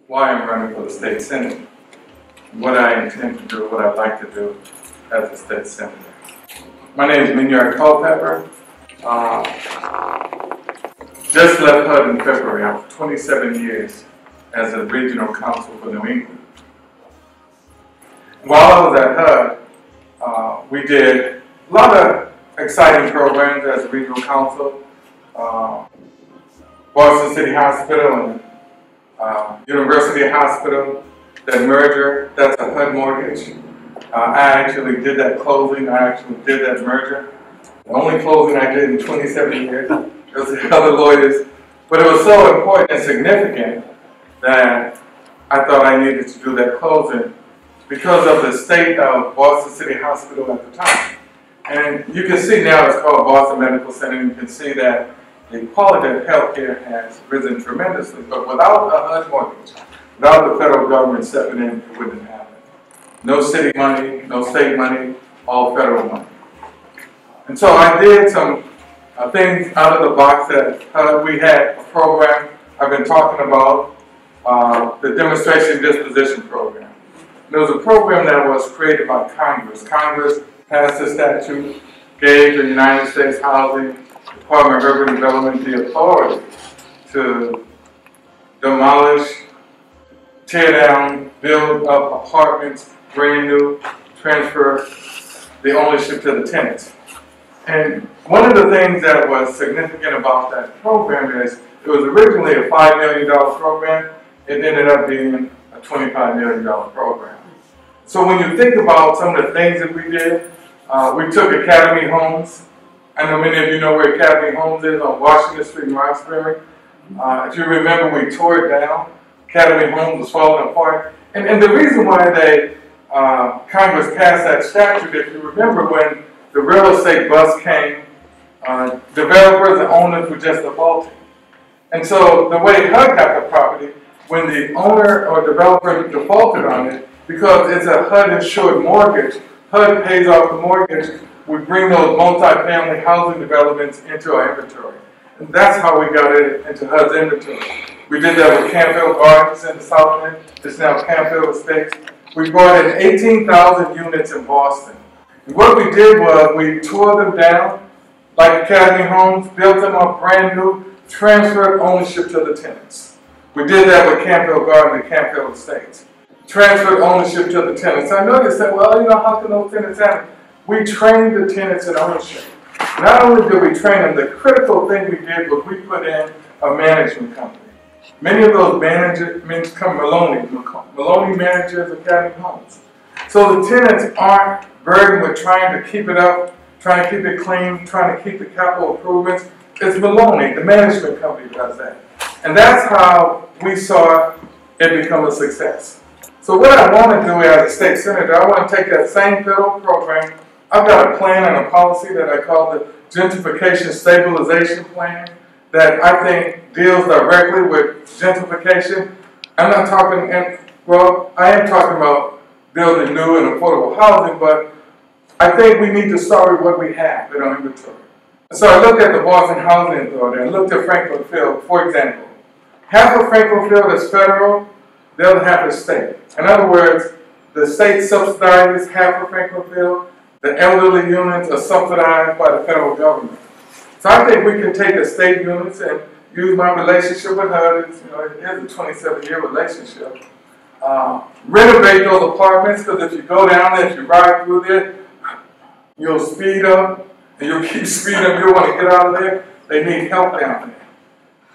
why I'm running for the state senate, what I intend to do, what I'd like to do as a state senator. My name is Miniard Culpepper. Just left Hyde in February after 27 years as a regional counsel for New England. While I was at Hyde, we did a lot of exciting programs as a regional counsel. Boston City Hospital and University Hospital, that merger, that's a HUD mortgage. I actually did that closing, I actually did that merger. The only closing I did in 27 years. It was the other lawyers. But it was so important and significant that I thought I needed to do that closing because of the state of Boston City Hospital at the time. And you can see now it's called Boston Medical Center. You can see that the quality of healthcare has risen tremendously. But without a HUD mortgage, without the federal government stepping in, it wouldn't happen. No city money, no state money, all federal money. And so I did some things out of the box that we had a program I've been talking about, the demonstration disposition program. And it was a program that was created by Congress. Congress passed a statute, gave the United States Housing Department of Urban Development the authority to demolish, tear down, build up apartments, brand new, transfer the ownership to the tenants. And one of the things that was significant about that program is it was originally a $5 million program. It ended up being a $25 million program. So when you think about some of the things that we did, we took Academy Homes. I know many of you know where Academy Homes is on Washington Street in Roxbury. If you remember, we tore it down. Academy Homes was falling apart. And the reason why Congress passed that statute, if you remember when the real estate bust came, developers and owners were just defaulting. And so the way HUD got the property, when the owner or developer defaulted on it, because it's a HUD-insured mortgage, HUD pays off the mortgage, we bring those multi-family housing developments into our inventory. And that's how we got it into HUD's inventory. We did that with Campbell Gardens in the South End. It's now Campbell Estates. We brought in 18,000 units in Boston. And what we did was we tore them down like Academy Homes, built them up brand new, transferred ownership to the tenants. We did that with Campbell Gardens and Campbell Estates. Transferred ownership to the tenants. I know you said, well, you know, how can those tenants have it? We trained the tenants in ownership. Not only did we train them, the critical thing we did was we put in a management company. Many of those managers come Maloney managers Academy Homes. So the tenants aren't burdened with trying to keep it up, trying to keep it clean, trying to keep the capital improvements. It's Maloney, the management company, does that. And that's how we saw it become a success. So what I want to do as a state senator, I want to take that same federal program. I've got a plan and a policy that I call the Gentrification Stabilization Plan that I think deals directly with gentrification. I'm not talking, well, I am talking about building new and affordable housing, but I think we need to start with what we have in our inventory. So I looked at the Boston Housing Authority and looked at Franklin Field, for example. Half of Franklin Field is federal, the other half is state. In other words, the state subsidizes half of Franklin Field, the elderly units are subsidized by the federal government. So I think we can take the state units and use my relationship with HUD, it is a 27-year relationship. Renovate those apartments, because if you go down there, if you ride through there, you'll speed up, and you'll keep speeding up, you'll want to get out of there. They need help down there.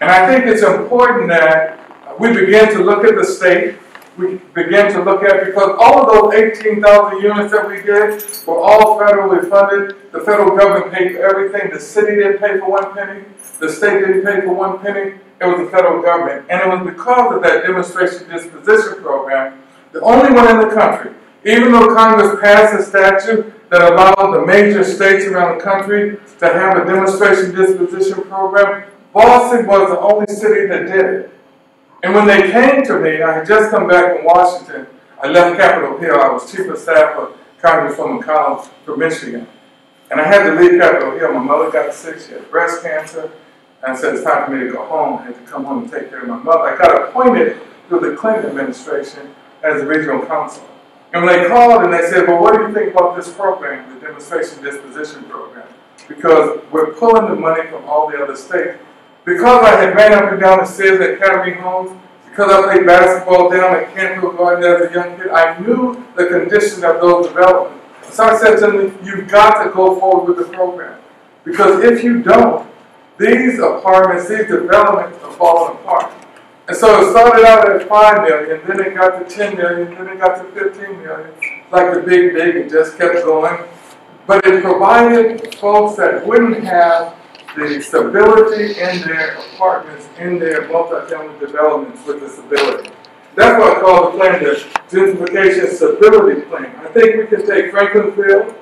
And I think it's important that we begin to look at the state, we begin to look at, because all of those 18,000 units that we did were all federally funded. The federal government paid for everything. The city didn't pay for one penny. The state didn't pay for one penny. It was the federal government. And it was because of that demonstration disposition program, the only one in the country, even though Congress passed a statute that allowed the major states around the country to have a demonstration disposition program, Boston was the only city that did it. And when they came to me, I had just come back from Washington. I left Capitol Hill. I was chief of staff of Congresswoman Collins from Michigan. And I had to leave Capitol Hill. My mother got sick. She had breast cancer. And I said, it's time for me to go home. I had to come home and take care of my mother. I got appointed through the Clinton administration as the regional counsel. And when they called and they said, well, what do you think about this program, the demonstration disposition program? Because we're pulling the money from all the other states. Because I had ran up and down the stairs at Academy Homes, because I played basketball down at Canfield Garden as a young kid, I knew the condition of those developments. So I said to them, you've got to go forward with the program. Because if you don't, these apartments, these developments are falling apart. And so it started out at $5 million, then it got to $10 million, then it got to $15 million. Like the big, it just kept going. But it provided folks that wouldn't have the stability in their apartments, in their multifamily developments with the stability. That's what I call the plan, the gentrification stability plan. I think we can take Franklin Field,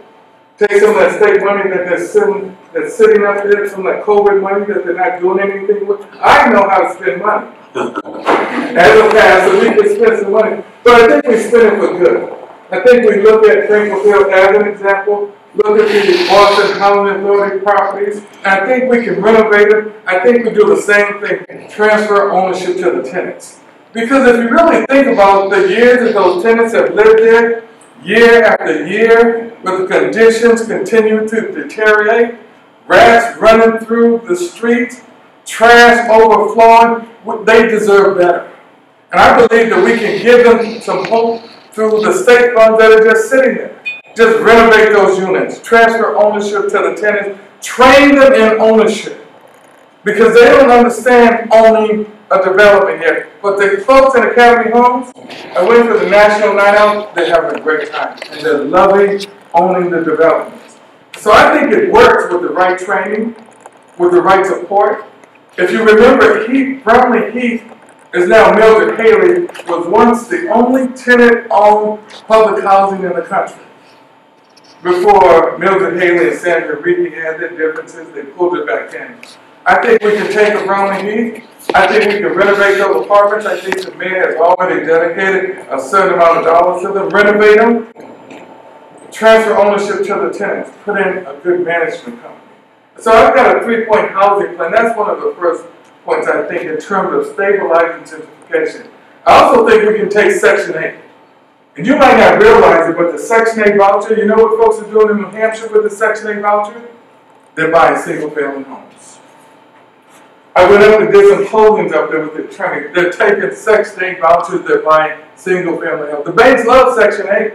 take some of that state money that's sitting up there, some of that COVID money that they're not doing anything with. I know how to spend money. As a pastor, we can spend some money. But I think we spend it for good. I think we look at Franklin Field as an example, look at the Boston Housing Authority properties, and I think we can renovate them. I think we do the same thing, transfer ownership to the tenants. Because if you really think about the years that those tenants have lived there, year after year, but the conditions continue to deteriorate, rats running through the streets, trash overflowing, they deserve better. And I believe that we can give them some hope through the state funds that are just sitting there. Just renovate those units, transfer ownership to the tenants, train them in ownership. Because they don't understand owning a development yet. But the folks in Academy Homes, I went to the National Night Out, they're having a great time. And they're loving owning the developments. So I think it works with the right training, with the right support. If you remember, Brownlee Heath is now Mildred Haley, was once the only tenant-owned public housing in the country. Before Mildred Haley and Sandra Reedy had their differences, they pulled it back in. I think we can take a Brownlee Heath. I think we can renovate those apartments. I think the mayor has already dedicated a certain amount of dollars to them. Renovate them, transfer ownership to the tenants, put in a good management company. So I've got a 3-point housing plan. That's one of the first points, I think, in terms of stabilizing gentrification. I also think we can take Section 8. And you might not realize it, but the Section 8 voucher, you know what folks are doing in New Hampshire with the Section 8 voucher? They're buying single-family homes. I went up and did some closings up there with the attorney. They're taking Section 8 vouchers, they're buying single-family homes. The banks love Section 8.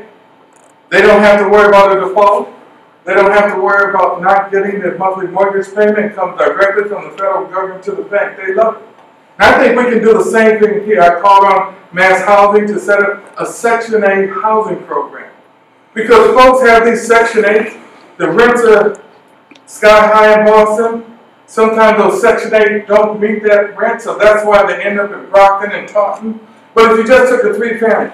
They don't have to worry about a default. They don't have to worry about not getting their monthly mortgage payment. It comes directly from the federal government to the bank. They love it. And I think we can do the same thing here. I called on Mass Housing to set up a Section 8 housing program. Because folks have these Section 8, the rents are sky high in Boston. Sometimes those Section 8 don't meet that rent, so that's why they end up in Brockton and Taunton. But if you just took a 3-family,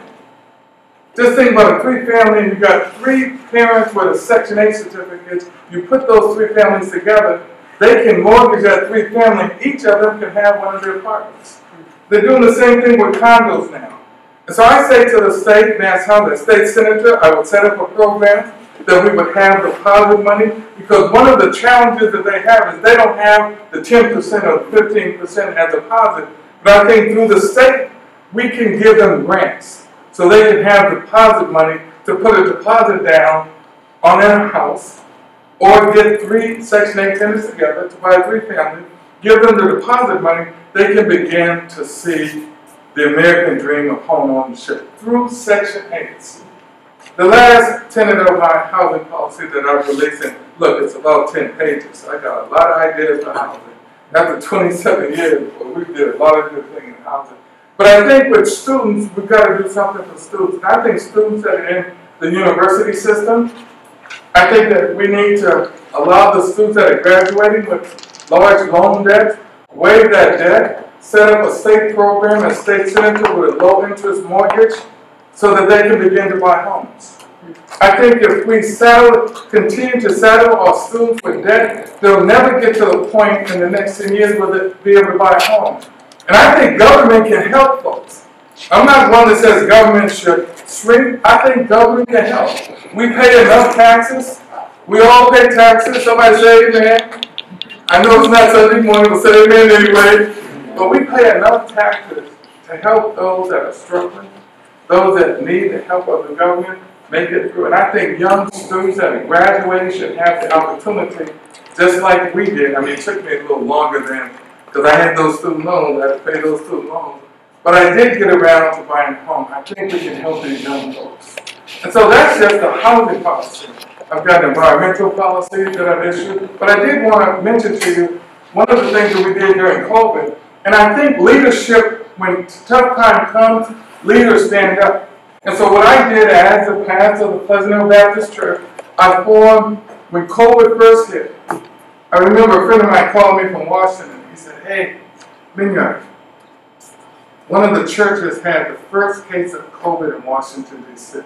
just think about a 3-family and you got 3 parents with a Section 8 certificates, you put those 3 families together, they can mortgage that 3-family, each of them can have one of their apartments. They're doing the same thing with condos now. And so I say to the state, Mass Housing, state senator, I would set up a program that we would have deposit money, because one of the challenges that they have is they don't have the 10% or 15% as deposit, but I think through the state, we can give them grants. So they can have deposit money to put a deposit down on their house, or get 3 Section 8 tenants together to buy a 3-family, give them the deposit money, they can begin to see the American dream of home ownership through Section 8s. The last tenet of my housing policy that I'm releasing, look, it's about 10 pages. So I got a lot of ideas for housing. After 27 years, we did a lot of good things in housing. But I think with students, we've got to do something for students. And I think students that are in the university system, I think that we need to allow the students that are graduating with large loan debts, waive that debt, set up a state program, a state senator with a low interest mortgage, so that they can begin to buy homes. I think if we continue to saddle our students with debt, they'll never get to the point in the next 10 years where they'll be able to buy a home. And I think government can help folks. I'm not one that says government should shrink. I think government can help. We pay enough taxes. We all pay taxes. Somebody say amen. I know it's not Sunday morning, but say amen anyway. But we pay enough taxes to to help those that are struggling, those that need the help of the government, make it through. And I think young students that are graduating should have the opportunity, just like we did. I mean, it took me a little longer than, because I had those student loans, I had to pay those student loans. But I did get around to buying a home. I think we can help these young folks. And so that's just the housing policy. I've got environmental policy that I've issued. But I did want to mention to you one of the things that we did during COVID. And I think leadership, when tough time comes, leaders stand up. And so what I did as the pastor of the Pleasant Hill Baptist Church, I formed, when COVID first hit, I remember a friend of mine called me from Washington. He said, hey, Miniard, one of the churches had the first case of COVID in Washington, D.C.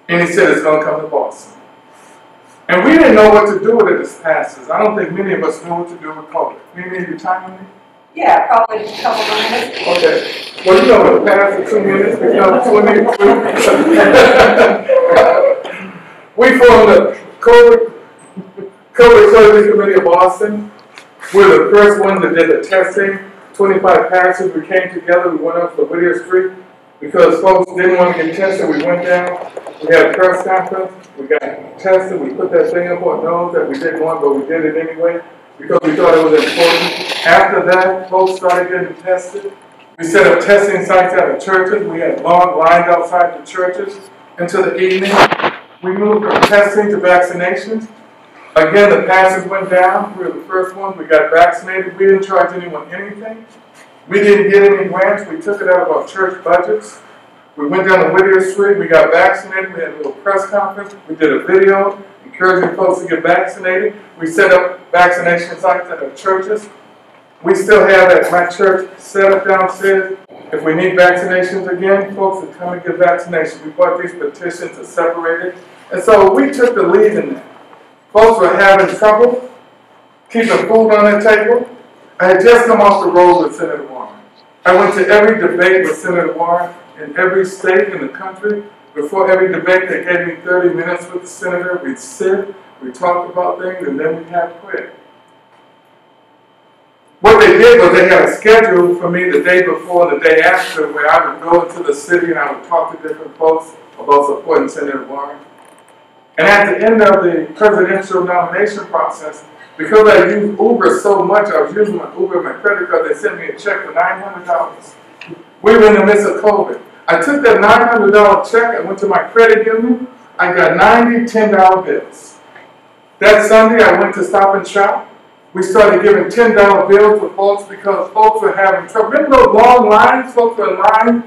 And he said it's going to come to Boston. And we didn't know what to do with it as pastors. I don't think many of us knew what to do with COVID. Maybe you time with me? Yeah, probably a couple of minutes. Okay. Well, you know, the past 2 minutes become 22. We formed the COVID Surgery Committee of Boston. We're the first one that did the testing. 25 pastors, we came together, we went up to Whittier Street because folks didn't want to get tested. We went down, we had a press conference, we got tested, we put that thing up on nose that we didn't want, but we did it anyway because we thought it was important. After that, folks started getting tested. We set up testing sites at the churches. We had long lines outside the churches until the evening. We moved from testing to vaccinations. Again, the pastors went down. We were the first ones. We got vaccinated. We didn't charge anyone anything. We didn't get any grants. We took it out of our church budgets. We went down to Whittier Street. We got vaccinated. We had a little press conference. We did a video encouraging folks to get vaccinated. We set up vaccination sites at our churches. We still have at my church set up downstairs. If we need vaccinations again, folks will come and get vaccinations. We bought these petitions to separate it. And so we took the lead in that. Folks were having trouble keeping food on their table. I had just come off the road with Senator Warren. I went to every debate with Senator Warren in every state in the country. Before every debate, they gave me 30 minutes with the senator. We'd sit, we talked about things, and then we'd have prayer. What they did was they had a schedule for me the day before and the day after where I would go into the city and I would talk to different folks about supporting Senator Warren. And at the end of the presidential nomination process, because I used Uber so much, I was using my Uber and my credit card, they sent me a check for $900. We were in the midst of COVID. I took that $900 check, I went to my credit union, I got 90 $10 bills. That Sunday I went to Stop and Shop. We started giving $10 bills to folks because folks were having trouble. Remember those long lines? Folks were in line.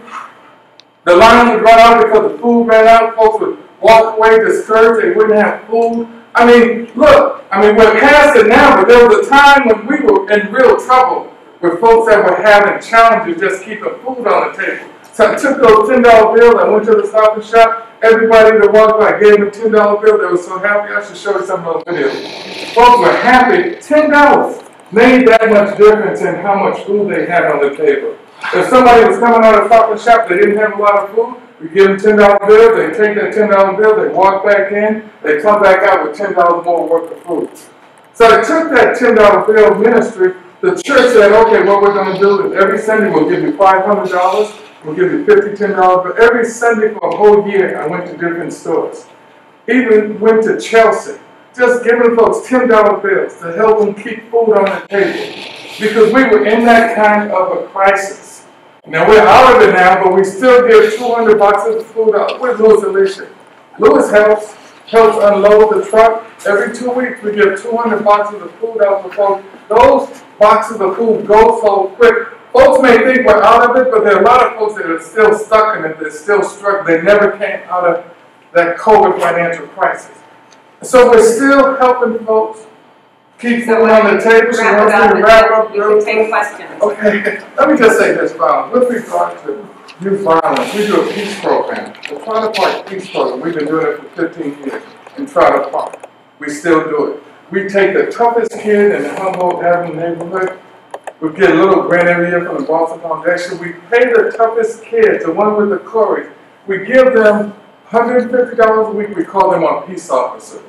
The lines would run out because the food ran out. Folks would walk away discouraged. They wouldn't have food. I mean, look, we're past it now, but there was a time when we were in real trouble with folks that were having challenges just keeping food on the table. So I took those $10 bills, I went to the Stop and Shop. Everybody that walked by gave them a $10 bill. They were so happy. I should show you some of those videos. Folks were happy. $10 made that much difference in how much food they had on the table. If somebody was coming out of Stop and Shop, they didn't have a lot of food, we give them $10 bills, they take that $10 bill, they walk back in, they come back out with $10 more worth of food. So I took that $10 bill ministry. The church said, okay, what we're going to do is every Sunday we'll give you $500. We'll give you $50, $10, but every Sunday for a whole year, I went to different stores. Even went to Chelsea, just giving folks $10 bills to help them keep food on the table. Because we were in that kind of a crisis. Now we're out of it now, but we still give 200 boxes of food out. Where's Louis Alicia? Louis helps unload the truck. Every 2 weeks, we give 200 boxes of food out for folks. Those boxes of food go so quick. Folks may think we're out of it, but there are a lot of folks that are still stuck in it, they're still struck. They never came out of that COVID financial crisis. So we're still helping folks keep food on the table. So wrap up. You can take questions. Okay, let me just say this, violence. With regard to youth violence, we do a peace program. The Trotter Park Peace Program, we've been doing it for 15 years in Trotter Park. We still do it. We take the toughest kid in the Humboldt Avenue neighborhood. We get a little grant every year from the Boston Foundation. We pay the toughest kids, the one with the courage. We give them $150 a week. We call them our peace officers.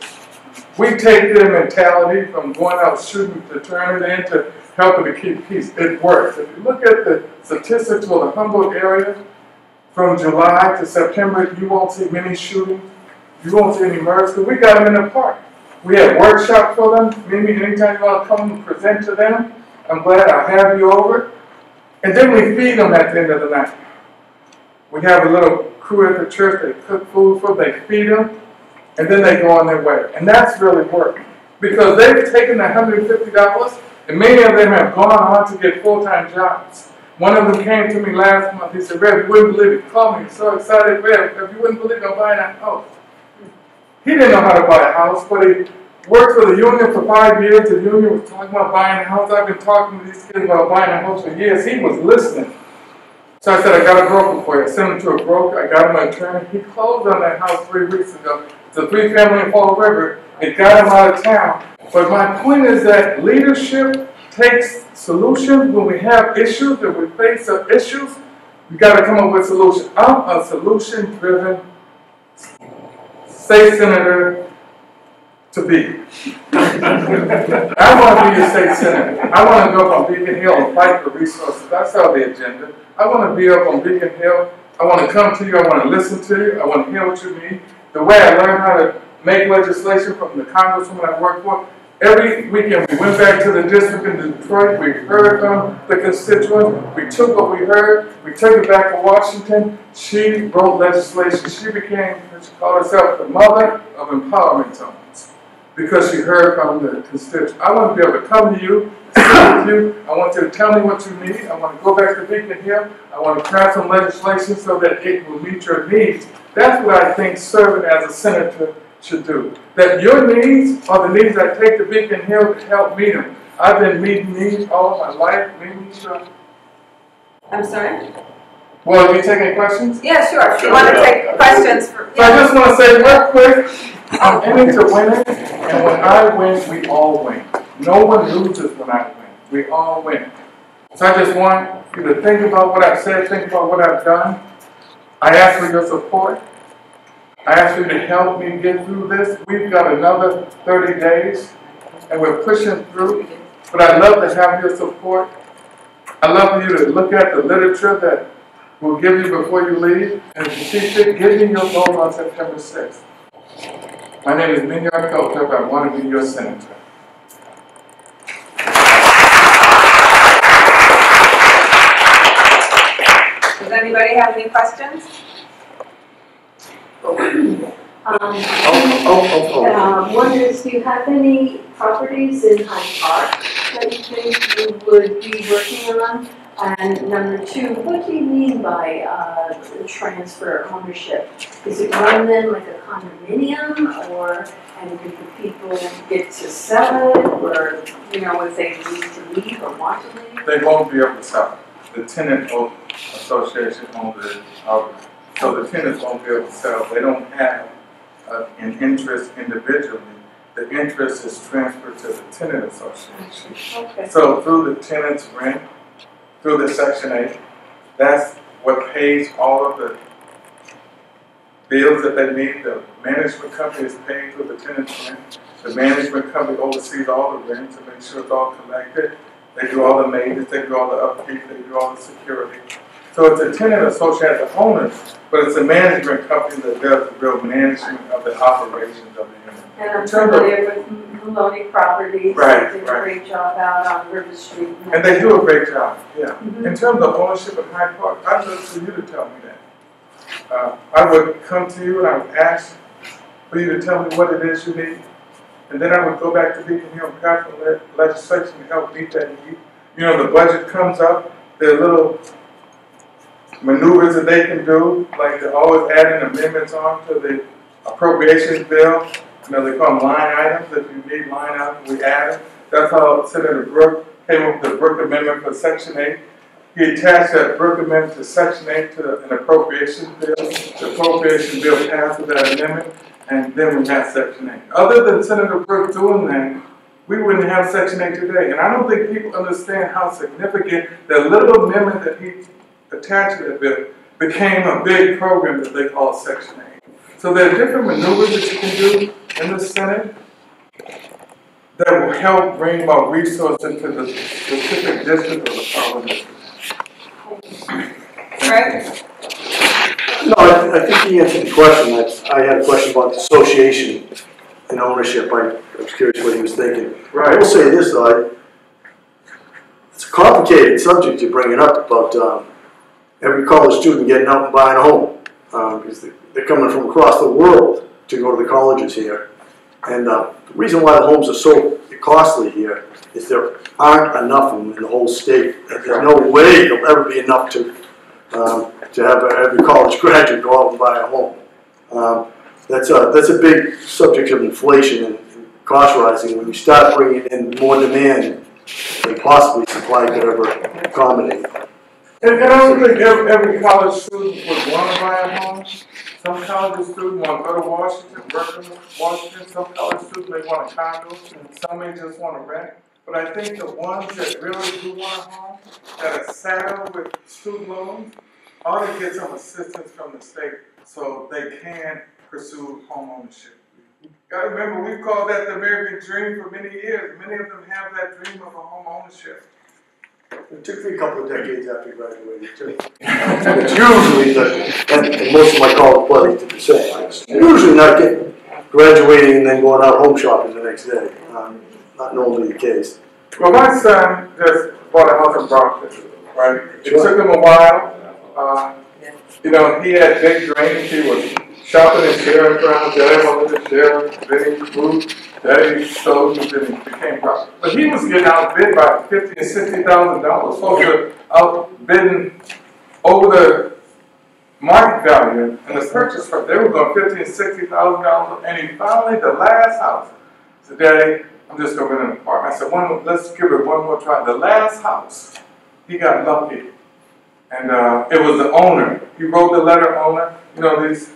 We take their mentality from going out shooting to turn it into helping to keep peace. It works. If you look at the statistics for the Humboldt area, from July to September, you won't see many shootings. You won't see any murders, because we got them in the park. We have workshops for them. Maybe anytime you want to come and present to them, I'm glad I'll have you over. And then we feed them at the end of the night. We have a little crew at the church. They cook food for them. They feed them. And then they go on their way. And that's really work. Because they've taken the $150, and many of them have gone on to get full-time jobs. One of them came to me last month. He said, Rev, you wouldn't believe it. He called me. He's so excited. Rev, you wouldn't believe it. I'm buying a house. He didn't know how to buy a house, but he worked for the union for 5 years. The union was talking about buying a house. I've been talking to these kids about buying a house for years. He was listening. So I said, I got a broker for you. I sent him to a broker. I got him an attorney. He closed on that house 3 weeks ago. It's a 3-family in Fall River. It got him out of town. But my point is that leadership takes solutions when we have issues and we face up issues. We got to come up with solutions. I'm a solution-driven state senator to be. I want to be a state senator. I want to go up on Beacon Hill and fight for resources. That's how the agenda. I want to be up on Beacon Hill. I want to come to you. I want to listen to you. I want to hear what you need. The way I learned how to make legislation from the congresswoman I work for, every weekend we went back to the district in Detroit. We heard from the constituents. We took what we heard. We took it back to Washington. She wrote legislation. She became, she called herself the mother of empowerment zones because she heard from the constituents. I want to be able to come to you, sit with you. I want you to tell me what you need. I want to go back to Beacon Hill. I want to craft some legislation so that it will meet your needs. That's what I think serving as a senator should do. That your needs are the needs I take to Beacon Hill to help meet them. I've been meeting needs all of my life. I'm sorry? Well, are you taking questions? Yeah, sure. If you want to take questions. So I just want to say real quick, I'm aiming to win it, and when I win, we all win. No one loses when I win. We all win. So I just want you to think about what I've said, think about what I've done. I ask for your support. I ask you to help me get through this. We've got another 30 days, and we're pushing through. But I'd love to have your support. I'd love for you to look at the literature that we'll give you before you leave. And if you see fit, give me your vote on September 6th. My name is Miniard Culpepper. I want to be your senator. Does anybody have any questions? One is, do you have any properties in Hyde Park that you think you would be working on? And number 2, what do you mean by transfer ownership? Is it run then like a condominium, or and do the people get to sell it, or if they need to leave or want to leave? They won't be able to sell it. The tenant association owns it. So the tenants won't be able to sell. They don't have an interest individually. The interest is transferred to the tenant association. Okay. So through the tenant's rent, through the Section 8, that's what pays all of the bills that they need. The management company is paid through the tenant's rent. The management company oversees all the rent to make sure it's all collected. They do all the maintenance, they do all the upkeep, they do all the security. So it's a tenant association as the owners, but it's a management company that does the real management of the operations of the unit. And I'm familiar with Maloney Properties. Right, They did a great job out on River Street. And they do a great job, yeah. In terms of ownership of Hyde Park, I'd love for you to tell me that. I would come to you and I would ask for you to tell me what it is you need. And then I would go back to Beacon Hill and craft legislation to help meet that need. The budget comes up, there are little maneuvers that they can do, like they're always adding amendments on to the appropriations bill. They call them line items. If you need line items, we add them. That's how Senator Brooke came up with the Brooke Amendment for Section 8. He attached that Brooke Amendment to Section 8 to an appropriations bill. The appropriation bill passed with that amendment, and then we have Section 8. Other than Senator Brooke doing that, we wouldn't have Section 8 today. And I don't think people understand how significant that little amendment that he attached to that bill became a big program that they call Section 8. So there are different maneuvers that you can do in the Senate that will help bring more resources to the specific district of the college. Right? No, I think he answered the question. I had a question about the association and ownership. I was curious what he was thinking. Right. I will say this though, it's a complicated subject you're bringing up about every college student getting out and buying a home, because they're coming from across the world to go to the colleges here. And the reason why the homes are so costly here is there aren't enough of them in the whole state. And there's no way there'll ever be enough to have every college graduate go out and buy a home. That's a big subject of inflation and cost rising. When you start bringing in more demand than possibly supply could ever accommodate. And I don't think every college student would want to buy a home. Some college students want to go to Washington, work in Washington. Some college students may want a condo, and some may just want to rent. But I think the ones that really do want a home, that are saddled with student loans, ought to get some assistance from the state so they can pursue home ownership. You got to remember, we've called that the American dream for many years. Many of them have that dream of a home ownership. It took me a couple of decades after graduating too. It's usually and most of my college buddies did the same. It's usually not getting graduating and then going out home shopping the next day. Not normally the case. Well, my son just bought a house in Brockton, right? It took him a while. You know, he had big dreams. He was shopping in Sharon around. Daddy wanted to share, then he moved. Daddy sold and then he became profitable. But he was getting outbid by $50,000 and $60,000. Folks are outbidding over the market value and the purchase price. They were going $50,000 and $60,000, and he finally, the last house, said, Daddy, I'm just going to rent an apartment. I said, let's give it one more try. The last house, he got lucky. And it was the owner. He wrote the letter owner. You know, these.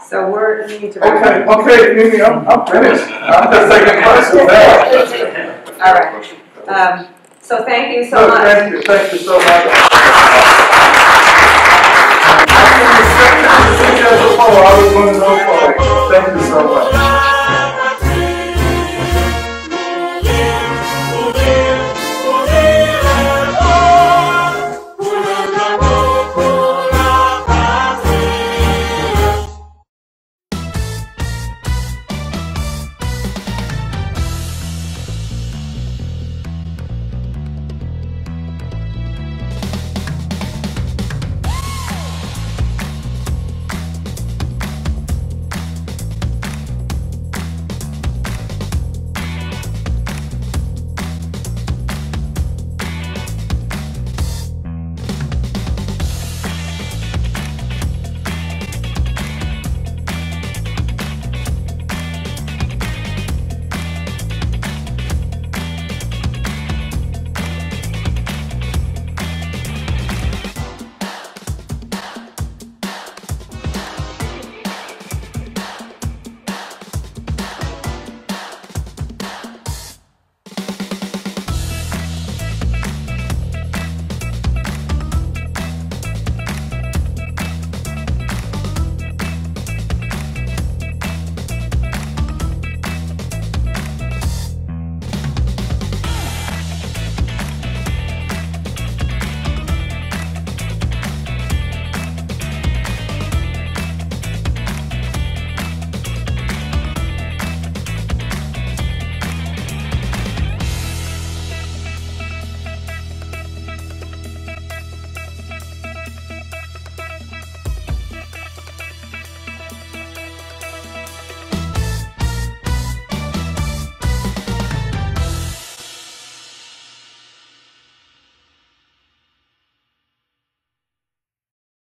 So we're need to. Okay, Mimi, I'm finished. I'm just taking questions now. All right. So thank you so much. Thank you so much. I was going to know for it. Thank you so much.